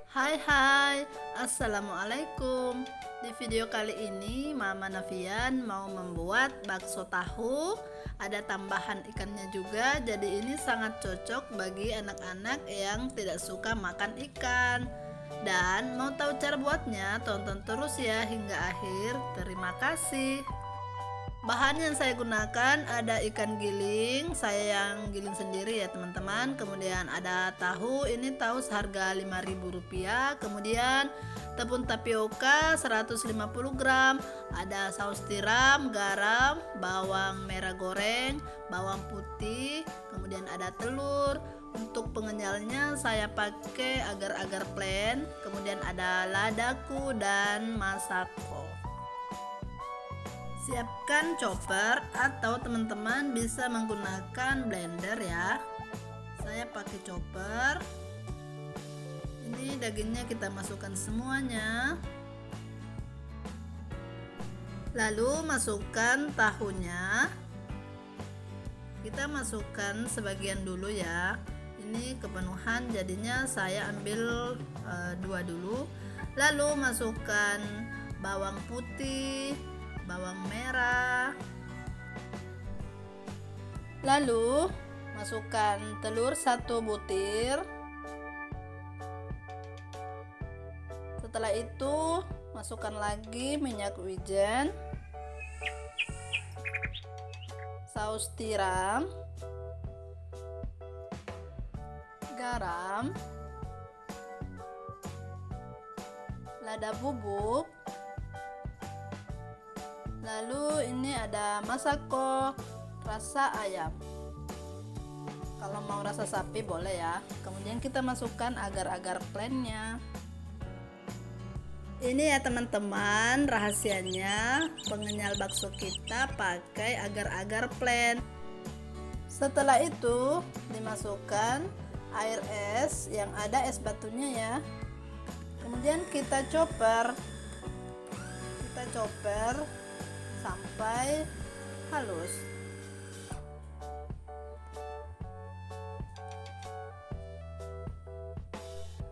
Hai, Assalamualaikum. Di video kali ini Mama Nafian mau membuat bakso tahu. Ada tambahan ikannya juga, jadi ini sangat cocok bagi anak-anak yang tidak suka makan ikan. Dan mau tahu cara buatnya? Tonton terus ya hingga akhir. Terima kasih. Bahan yang saya gunakan ada ikan giling, saya yang giling sendiri ya teman-teman. Kemudian ada tahu, ini tahu seharga Rp5.000. Kemudian tepung tapioka 150 gram, ada saus tiram, garam, bawang merah goreng, bawang putih, kemudian ada telur. Untuk pengenyalnya saya pakai agar-agar plain, kemudian ada ladaku dan masako. Siapkan chopper atau teman-teman bisa menggunakan blender ya. Saya pakai chopper. Ini dagingnya kita masukkan semuanya. Lalu masukkan tahunya. Kita masukkan sebagian dulu ya. Ini kepenuhan, jadinya saya ambil 2 dulu. Lalu masukkan bawang putih, bawang merah, lalu masukkan telur 1 butir. Setelah itu masukkan lagi minyak wijen, saus tiram, garam, lada bubuk. Lalu ini ada masako rasa ayam. Kalau mau rasa sapi boleh ya. Kemudian kita masukkan agar-agar plainnya. Ini ya teman-teman, rahasianya pengenyal bakso kita pakai agar-agar plain. Setelah itu dimasukkan air es yang ada es batunya ya. Kemudian kita chopper sampai halus.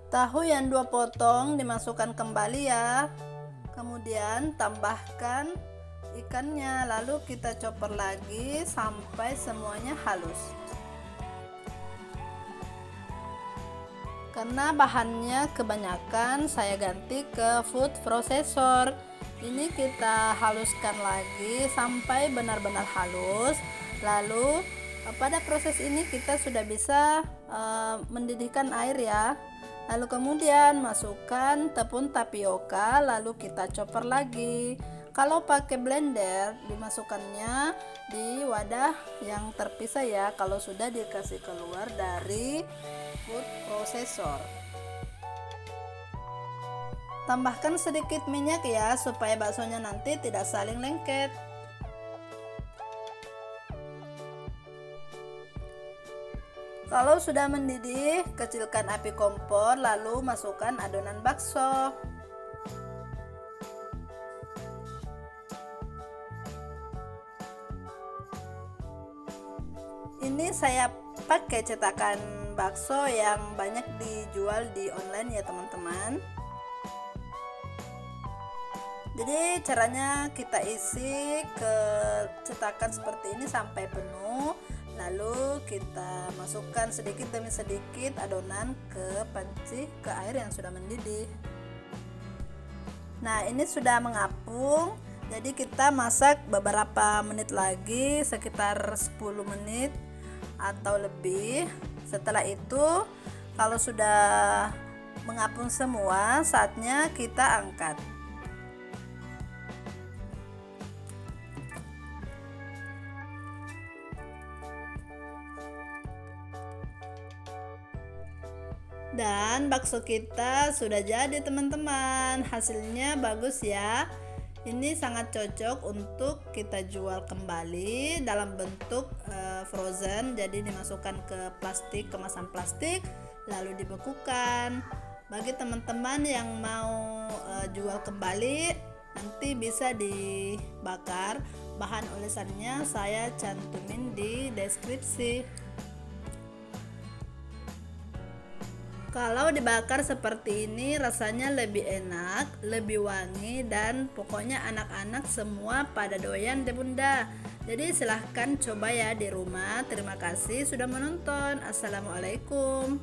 Tahu yang 2 potong dimasukkan kembali ya. Kemudian tambahkan ikannya, lalu kita chopper lagi sampai semuanya halus. Karena bahannya kebanyakan, saya ganti ke food processor. Ini kita haluskan lagi sampai benar-benar halus. Lalu pada proses ini kita sudah bisa mendidihkan air ya. Lalu kemudian masukkan tepung tapioka, lalu kita chopper lagi. Kalau pakai blender dimasukkannya di wadah yang terpisah ya, kalau sudah dikasih keluar dari food processor. Tambahkan sedikit minyak ya, supaya baksonya nanti tidak saling lengket. Kalau sudah mendidih, kecilkan api kompor, lalu masukkan adonan bakso. Ini saya pakai cetakan bakso yang banyak dijual di online ya teman-teman. Jadi caranya kita isi ke cetakan seperti ini sampai penuh, lalu kita masukkan sedikit demi sedikit adonan ke panci, ke air yang sudah mendidih. Nah, ini sudah mengapung, jadi kita masak beberapa menit lagi, sekitar 10 menit atau lebih. Setelah itu kalau sudah mengapung semua, saatnya kita angkat. Dan bakso kita sudah jadi teman-teman. Hasilnya bagus ya. Ini sangat cocok untuk kita jual kembali dalam bentuk frozen. Jadi dimasukkan ke plastik, kemasan plastik, lalu dibekukan. Bagi teman-teman yang mau jual kembali, nanti bisa dibakar. Bahan olesannya saya cantumin di deskripsi. Kalau dibakar seperti ini rasanya lebih enak, lebih wangi, dan pokoknya anak-anak semua pada doyan deh Bunda. Jadi silahkan coba ya di rumah. Terima kasih sudah menonton. Assalamualaikum.